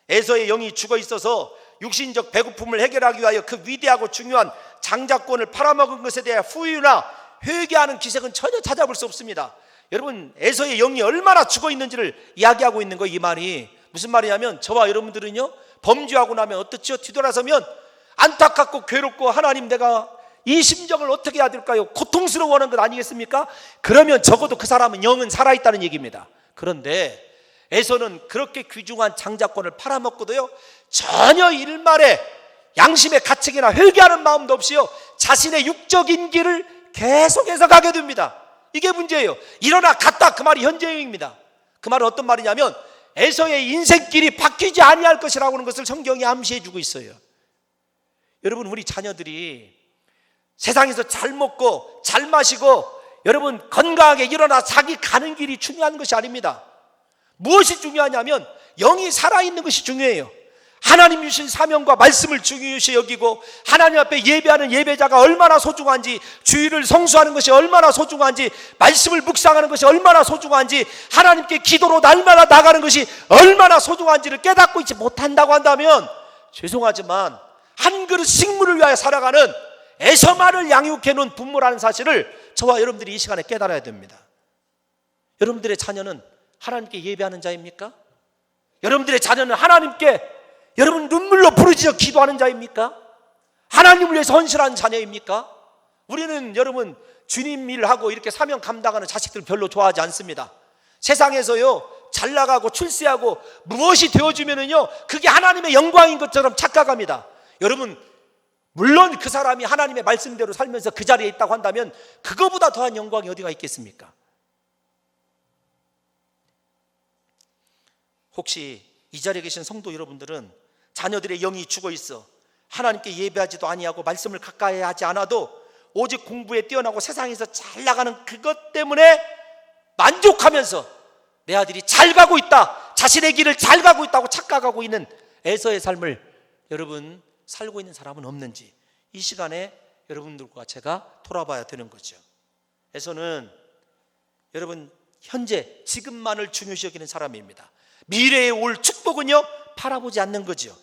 에서의 영이 죽어 있어서 육신적 배고픔을 해결하기 위하여 그 위대하고 중요한 장자권을 팔아먹은 것에 대해 후유나 회개하는 기색은 전혀 찾아볼 수 없습니다. 여러분, 에서의 영이 얼마나 죽어 있는지를 이야기하고 있는 거예요. 이 말이 무슨 말이냐면, 저와 여러분들은요, 범죄하고 나면 어떻죠? 뒤돌아서면 안타깝고 괴롭고, 하나님, 내가 이 심정을 어떻게 해야 될까요? 고통스러워하는 것 아니겠습니까? 그러면 적어도 그 사람은 영은 살아있다는 얘기입니다. 그런데 에서는 그렇게 귀중한 장자권을 팔아먹고도요, 전혀 일말에 양심의 가책이나 회개하는 마음도 없이요, 자신의 육적인 길을 계속해서 가게 됩니다. 이게 문제예요. 일어나 갔다, 그 말이 현재형입니다. 그 말은 어떤 말이냐면 에서의 인생길이 바뀌지 아니할 것이라고 하는 것을 성경이 암시해 주고 있어요. 여러분, 우리 자녀들이 세상에서 잘 먹고 잘 마시고 여러분 건강하게 일어나 자기 가는 길이 중요한 것이 아닙니다. 무엇이 중요하냐면 영이 살아있는 것이 중요해요. 하나님 주신 사명과 말씀을 중요시 여기고, 하나님 앞에 예배하는 예배자가 얼마나 소중한지, 주일을 성수하는 것이 얼마나 소중한지, 말씀을 묵상하는 것이 얼마나 소중한지, 하나님께 기도로 날마다 나가는 것이 얼마나 소중한지를 깨닫고 있지 못한다고 한다면, 죄송하지만 한 그릇 식물을 위하여 살아가는 에서만을 양육해 놓은 부모라는 사실을 저와 여러분들이 이 시간에 깨달아야 됩니다. 여러분들의 자녀는 하나님께 예배하는 자입니까? 여러분들의 자녀는 하나님께 여러분 눈물로 부르짖어 기도하는 자입니까? 하나님을 위해서 헌신하는 자녀입니까? 우리는 여러분 주님 일하고 이렇게 사명 감당하는 자식들 별로 좋아하지 않습니다. 세상에서요, 잘 나가고 출세하고 무엇이 되어주면은요, 그게 하나님의 영광인 것처럼 착각합니다. 여러분, 물론 그 사람이 하나님의 말씀대로 살면서 그 자리에 있다고 한다면 그거보다 더한 영광이 어디가 있겠습니까? 혹시 이 자리에 계신 성도 여러분들은 자녀들의 영이 죽어 있어 하나님께 예배하지도 아니하고 말씀을 가까이 하지 않아도 오직 공부에 뛰어나고 세상에서 잘 나가는 그것 때문에 만족하면서 내 아들이 잘 가고 있다, 자신의 길을 잘 가고 있다고 착각하고 있는 에서의 삶을 여러분 살고 있는 사람은 없는지 이 시간에 여러분들과 제가 돌아봐야 되는 거죠. 에서는 여러분 현재 지금만을 중요시 여기는 사람입니다. 미래에 올 축복은요 바라보지 않는 거죠.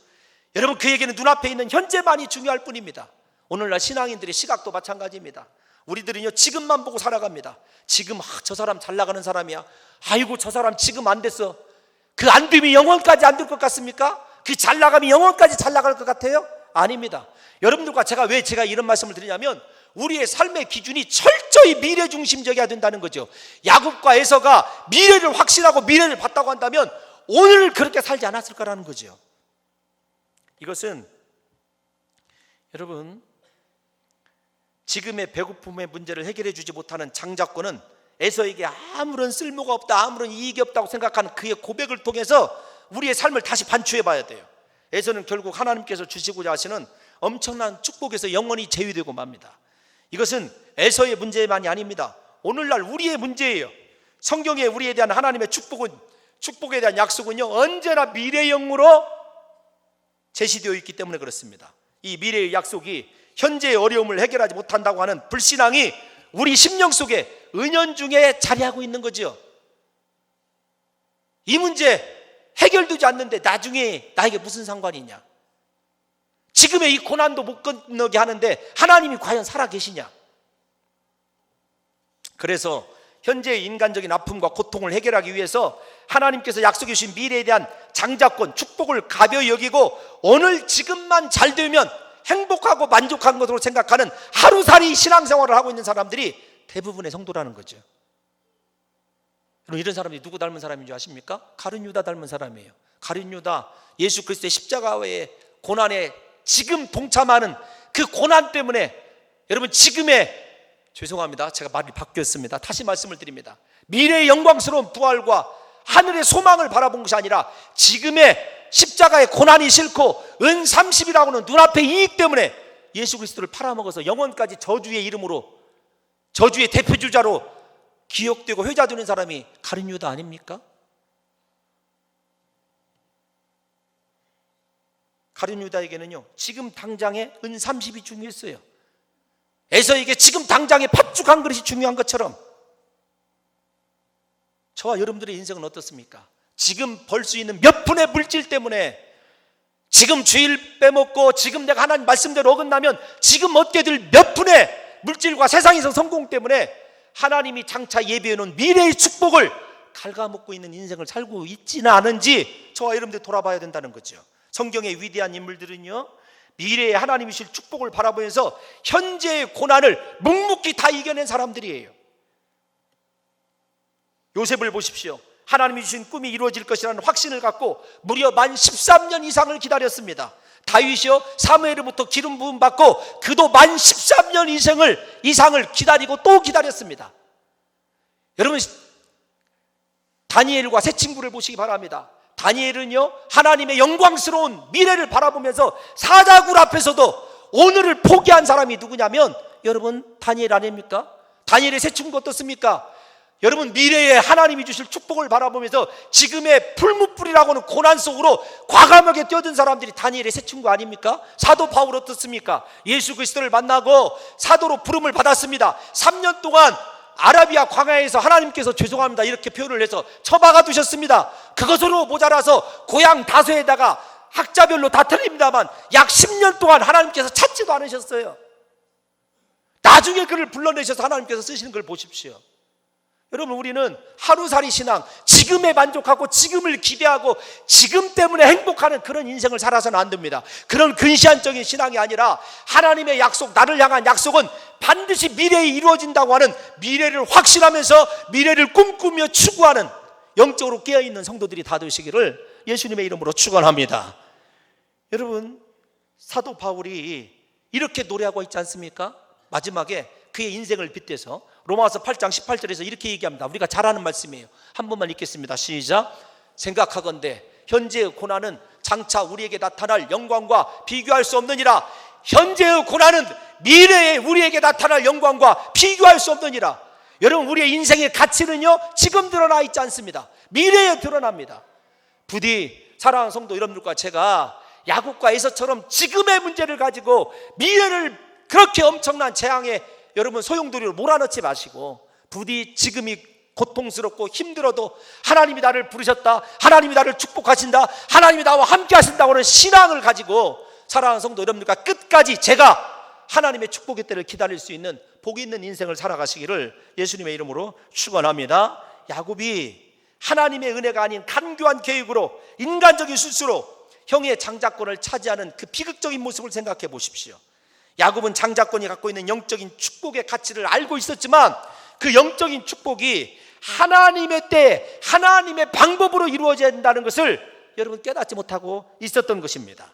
여러분 그에게는 눈앞에 있는 현재만이 중요할 뿐입니다. 오늘날 신앙인들의 시각도 마찬가지입니다. 우리들은요 지금만 보고 살아갑니다. 지금 저 사람 잘 나가는 사람이야, 아이고 저 사람 지금 안 됐어. 그 안 됨이 영원까지 안 될 것 같습니까? 그 잘 나감이 영원까지 잘 나갈 것 같아요? 아닙니다. 여러분들과 제가 왜 이런 말씀을 드리냐면 우리의 삶의 기준이 철저히 미래 중심적이어야 된다는 거죠. 야곱과 에서가 미래를 확신하고 미래를 봤다고 한다면 오늘 그렇게 살지 않았을 거라는 거죠. 이것은 여러분 지금의 배고픔의 문제를 해결해 주지 못하는 장자권은 에서에게 아무런 쓸모가 없다, 아무런 이익이 없다고 생각하는 그의 고백을 통해서 우리의 삶을 다시 반추해 봐야 돼요. 에서는 결국 하나님께서 주시고자 하시는 엄청난 축복에서 영원히 제외되고 맙니다. 이것은 에서의 문제만이 아닙니다. 오늘날 우리의 문제예요. 성경에 우리에 대한 하나님의 축복에 대한 약속은요 언제나 미래형으로 제시되어 있기 때문에 그렇습니다. 이 미래의 약속이 현재의 어려움을 해결하지 못한다고 하는 불신앙이 우리 심령 속에 은연중에 자리하고 있는 거죠. 이 문제 해결되지 않는데 나중에 나에게 무슨 상관이냐, 지금의 이 고난도 못 건너게 하는데 하나님이 과연 살아계시냐. 그래서 현재의 인간적인 아픔과 고통을 해결하기 위해서 하나님께서 약속해 주신 미래에 대한 장자권, 축복을 가벼이 여기고 오늘 지금만 잘 되면 행복하고 만족한 것으로 생각하는 하루살이 신앙생활을 하고 있는 사람들이 대부분의 성도라는 거죠. 여러분 이런 사람들이 누구 닮은 사람인 줄 아십니까? 가룟 유다 닮은 사람이에요. 가룟 유다, 예수 그리스도의 십자가의 고난에 지금 동참하는 그 고난 때문에 여러분 지금의, 죄송합니다, 제가 말이 바뀌었습니다. 다시 말씀을 드립니다. 미래의 영광스러운 부활과 하늘의 소망을 바라본 것이 아니라 지금의 십자가의 고난이 싫고 은 30이라고는 눈앞의 이익 때문에 예수 그리스도를 팔아먹어서 영원까지 저주의 이름으로, 저주의 대표주자로 기억되고 회자되는 사람이 가룟 유다 아닙니까? 가룟 유다에게는요 지금 당장의 은 30이 중요했어요. 에서에게 지금 당장의 팥죽 한 그릇이 중요한 것처럼 저와 여러분들의 인생은 어떻습니까? 지금 벌 수 있는 몇 푼의 물질 때문에, 지금 주일 빼먹고 지금 내가 하나님 말씀대로 어긋나면 지금 얻게 될 몇 푼의 물질과 세상에서 성공 때문에 하나님이 장차 예비해 놓은 미래의 축복을 갉아먹고 있는 인생을 살고 있지는 않은지 저와 여러분들 돌아봐야 된다는 거죠. 성경의 위대한 인물들은요 미래에 하나님이 주실 축복을 바라보면서 현재의 고난을 묵묵히 다 이겨낸 사람들이에요. 요셉을 보십시오. 하나님이 주신 꿈이 이루어질 것이라는 확신을 갖고 무려 만 13년 이상을 기다렸습니다. 다윗이요 사무엘로부터 기름 부음 받고 그도 만 13년 이상을 기다리고 또 기다렸습니다. 여러분 다니엘과 세 친구를 보시기 바랍니다. 다니엘은요 하나님의 영광스러운 미래를 바라보면서 사자굴 앞에서도 오늘을 포기한 사람이 누구냐면 여러분 다니엘 아닙니까? 다니엘의 세 친구 어떻습니까? 여러분 미래에 하나님이 주실 축복을 바라보면서 지금의 풀무불이라고는 고난 속으로 과감하게 뛰어든 사람들이 다니엘의 세 친구 아닙니까? 사도 바울 어떻습니까? 예수 그리스도를 만나고 사도로 부름을 받았습니다. 3년 동안 아라비아 광야에서 하나님께서 죄송합니다 이렇게 표현을 해서 처박아 두셨습니다. 그것으로 모자라서 고향 다소에다가 학자별로 다 틀립니다만 약 10년 동안 하나님께서 찾지도 않으셨어요. 나중에 그를 불러내셔서 하나님께서 쓰시는 걸 보십시오. 여러분 우리는 하루살이 신앙, 지금에 만족하고 지금을 기대하고 지금 때문에 행복하는 그런 인생을 살아서는 안 됩니다. 그런 근시안적인 신앙이 아니라 하나님의 약속, 나를 향한 약속은 반드시 미래에 이루어진다고 하는 미래를 확신하면서 미래를 꿈꾸며 추구하는 영적으로 깨어있는 성도들이 다 되시기를 예수님의 이름으로 축원합니다. 여러분 사도 바울이 이렇게 노래하고 있지 않습니까? 마지막에 그의 인생을 빗대서 로마서 8장 18절에서 이렇게 얘기합니다. 우리가 잘 아는 말씀이에요. 한 번만 읽겠습니다. 시작. 생각하건대 현재의 고난은 장차 우리에게 나타날 영광과 비교할 수 없느니라. 현재의 고난은 미래에 우리에게 나타날 영광과 비교할 수 없느니라. 여러분, 우리의 인생의 가치는요 지금 드러나 있지 않습니다. 미래에 드러납니다. 부디 사랑하는 성도 여러분들과 제가 야곱과 에서처럼 지금의 문제를 가지고 미래를 그렇게 엄청난 재앙에 여러분 소용돌이로 몰아넣지 마시고, 부디 지금이 고통스럽고 힘들어도 하나님이 나를 부르셨다, 하나님이 나를 축복하신다, 하나님이 나와 함께 하신다고 하는 신앙을 가지고 사랑하는 성도 여러분들과 끝까지 제가 하나님의 축복의 때를 기다릴 수 있는 복이 있는 인생을 살아가시기를 예수님의 이름으로 축원합니다. 야곱이 하나님의 은혜가 아닌 간교한 계획으로 인간적인 술수로 형의 장자권을 차지하는 그 비극적인 모습을 생각해 보십시오. 야곱은 장자권이 갖고 있는 영적인 축복의 가치를 알고 있었지만 그 영적인 축복이 하나님의 때 하나님의 방법으로 이루어져야 된다는 것을 여러분 깨닫지 못하고 있었던 것입니다.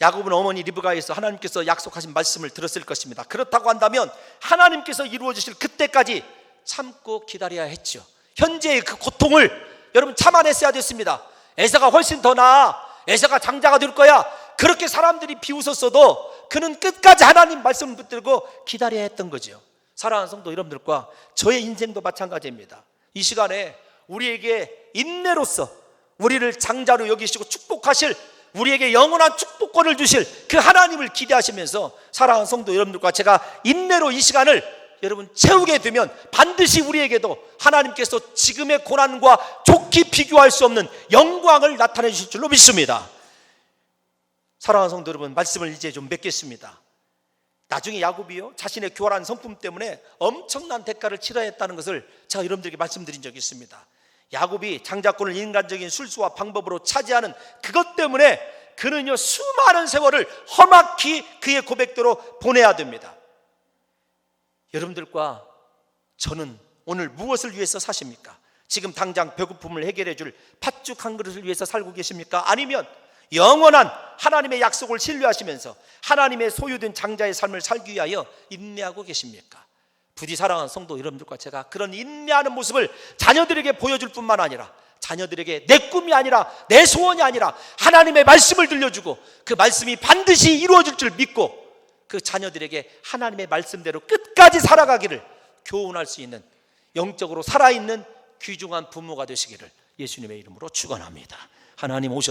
야곱은 어머니 리브가에서 하나님께서 약속하신 말씀을 들었을 것입니다. 그렇다고 한다면 하나님께서 이루어 주실 그때까지 참고 기다려야 했죠. 현재의 그 고통을 여러분 참아냈어야 됐습니다. 에사가 훨씬 더 나아, 에사가 장자가 될 거야, 그렇게 사람들이 비웃었어도 그는 끝까지 하나님 말씀을 붙들고 기다려야 했던 거죠. 사랑하는 성도 여러분들과 저의 인생도 마찬가지입니다. 이 시간에 우리에게 인내로서 우리를 장자로 여기시고 축복하실, 우리에게 영원한 축복권을 주실 그 하나님을 기대하시면서 사랑하는 성도 여러분들과 제가 인내로 이 시간을 여러분 채우게 되면 반드시 우리에게도 하나님께서 지금의 고난과 좋게 비교할 수 없는 영광을 나타내 주실 줄로 믿습니다. 사랑하는 성도 여러분, 말씀을 이제 좀 맺겠습니다. 나중에 야곱이요 자신의 교활한 성품 때문에 엄청난 대가를 치러야 했다는 것을 제가 여러분들에게 말씀드린 적이 있습니다. 야곱이 장자권을 인간적인 술수와 방법으로 차지하는 그것 때문에 그는요 수많은 세월을 험악히 그의 고백대로 보내야 됩니다. 여러분들과 저는 오늘 무엇을 위해서 사십니까? 지금 당장 배고픔을 해결해 줄 팥죽 한 그릇을 위해서 살고 계십니까? 아니면 영원한 하나님의 약속을 신뢰하시면서 하나님의 소유된 장자의 삶을 살기 위하여 인내하고 계십니까? 부디 사랑하는 성도 여러분들과 제가 그런 인내하는 모습을 자녀들에게 보여줄 뿐만 아니라 자녀들에게 내 꿈이 아니라 내 소원이 아니라 하나님의 말씀을 들려주고 그 말씀이 반드시 이루어질 줄 믿고 그 자녀들에게 하나님의 말씀대로 끝까지 살아가기를 교훈할 수 있는 영적으로 살아있는 귀중한 부모가 되시기를 예수님의 이름으로 축원합니다. 하나님 오셔서